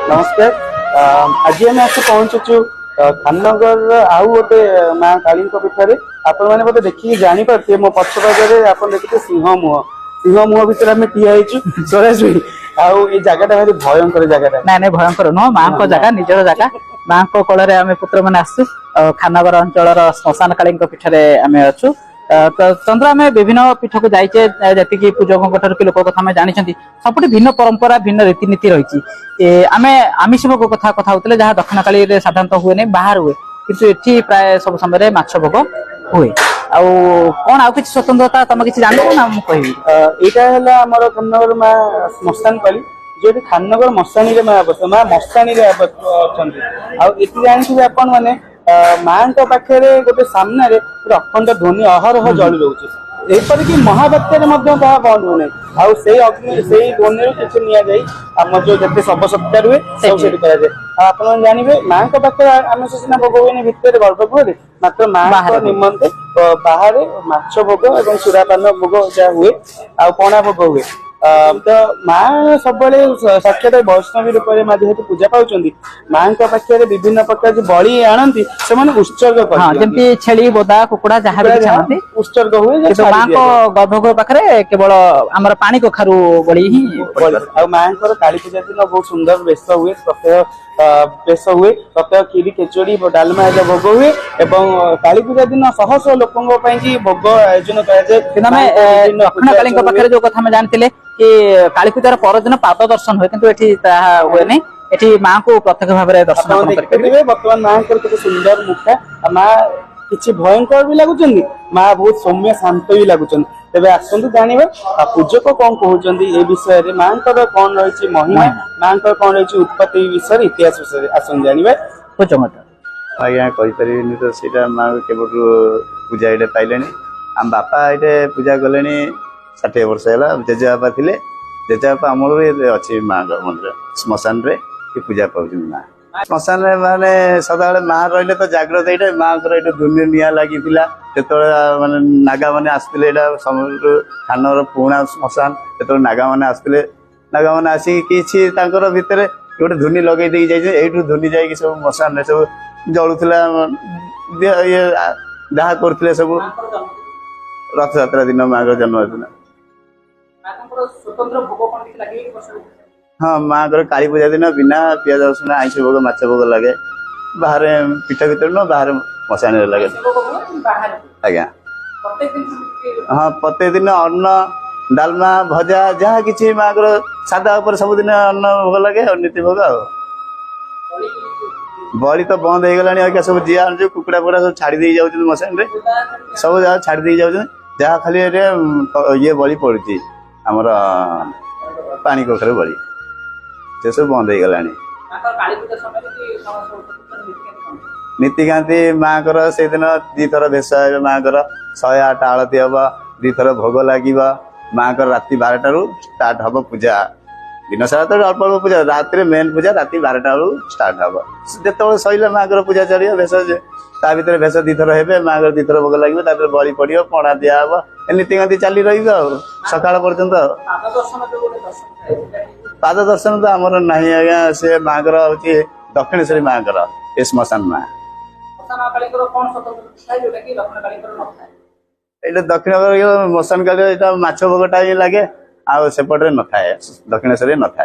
नमस्कार। आज आम आस पहुंचुचु खाननगर आउ गोटे माँ काली पीठे आपण मैंने बोधे देखिए जापारे मो पक्षपागे आप देखते सिंह मुह भितर आम ठिया स्वराज आउ ये जगह भयंकर जगह ना भयंकर नुह माँ को जगह निजर जगह माँ को कोल आम पुत्र मैंने आसु खाननगर अंचल श्मशान काली पीठे आम अच्छु तो चंद्र आम विभिन्न पीठ को जाइचे जी पूजकों कि लोक कथा जानी सबुठ भिन्न परंपरा भिन्न रीतिनीति रही आम आमिष भोग कथा कथा होते जहाँ दक्षिण काली साधारणतः हुए नहीं बाहर हुए किंतु एठी प्राय सब समय माछ भोग हुए आउ कौन आउ किसी स्वतंत्रता तुम किसी जान ना मुझे यहाँ आमर खाननगर माँ श्मशान काली जो खाननगर मशाणी माँ बस माँ मशाणी अच्छा जानी आपण मैंने माँ पाखे गोटे सामने अखंड ध्वनि अहरह जलि रोचे एपरिक महाबात्यार बंद हो ना अग्नि से ध्वनि किसी निम जो जिते शव सत्कार हुए सब कराए आप जानवे माँ पाखे आमिष सीना भोग हुए भितर गर्भगृह मात्र माँ निमंते बाहर माछ भोग और सुरापान भोग जहाँ हुए आ पणा भोग हुए तो माँ सब साक्षात वैष्णवी रूप में जेहेतु पूजा पाँच माँ पाखे विभिन्न प्रकार जो बड़ी आनती से उत्सर्ग छेली बोदा कुकुड़ा जहाँ भी उत्सर्ग हुए माँ को गर्भगृह पाखे केवल आमर पानी कखारू बड़ी ही माँ काली पूजा दिन बहुत सुंदर बेश हुए प्रत्यय बेश हुए प्रत्यय खीरी खेचुड़ी डालमा भोग हुए एवं काली पूजा दिन शह शह लोकों भोग आयोजन दक्षिण काली पाखे जो कथा जानते कि काली पूजार परदिन पाद दर्शन हुए किंतु एठी ताहा हुए नहीं एठी माँ को प्रत्यक्ष भाव में दर्शन करेंगे बर्तमान माँ को सुंदर मुखा माँ किसी भयंकर भी लगुच माँ बहुत सौम्य शांत भी लगुच तेज आसतु जानवे पूजक कौन कहते ये विषय में माँ कौन रही महिमा माँ कौन रही उत्पत्ति विषय इतिहास विषय आसन जानवे आज्ञा कहीपरि तो सीटा माँ के पूजा ये पाइले आम बापा ये पूजा कले 60 वर्ष है जेजेबापा थे जेजेबापा अमल अच्छी माँ मंदिर श्मशान रे पूजा पाँच माँ श्मशान माने सदा माँ रही तो जाग्रत ये माँ को ये दुनिया निआ लगी जो माने नागा मैंने आसते समय खानर पुणा श्मशान जो नागा मैंने आसते नागा मैंने आसिक किसी भितर गोटे धुनी लगे जाइए धुनी जाकि सब मशान सब जलुला ये जहाँ करते सब रथ यात्रा दिन माँ का जन्मदिन हाँ माँ को काली पूजा दिन बिना पियाज रसुण आईस भोग माछ भोग लगे बाहर पीठ भर न बाहर मशान लगे आज्ञा हाँ प्रत्येक दिन अन्न डालमा भजा जहाँ किसी माँ को सादा उपर सबुदिन अन्न भोग लगे और नीति भोग बड़ी तो बंद हो गला सब जी आनु कुकुड़ा फुकुड़ा सब छाड़ी जाऊँ मशान सब जगह छाड़ी जाऊँ जहाँ खाली ये बड़ी पड़ी आमर पानी कखर बड़ी से सब बंद हो गला नीतिकांति माँ को से दिन 2 थर भेष हे माँ को 108 आलती हम 2 थर भोग लगे माँ को राति 12 स्टार्ट हम पूजा दिन सारा तो अल्प अल्प पूजा रात मेन पूजा राति 12 स्टार्ट हम जो सैला माँ को पूजा चलिए भेष ता भर भेष 2 थर हे माँ को 2 थर भोग लगे बड़ी पड़ो पणा दिहब नीतिकांति चली रही सका पर्यंत पाद दर्शन तो आमर ना आज्ञा से माँ को हूँ दक्षिणेश्वरी माँ को ये श्मशान माँ ये दक्षिण मशान काली माछ भोगटा ही लगे आउपटे न था दक्षिणेश्वरी न था।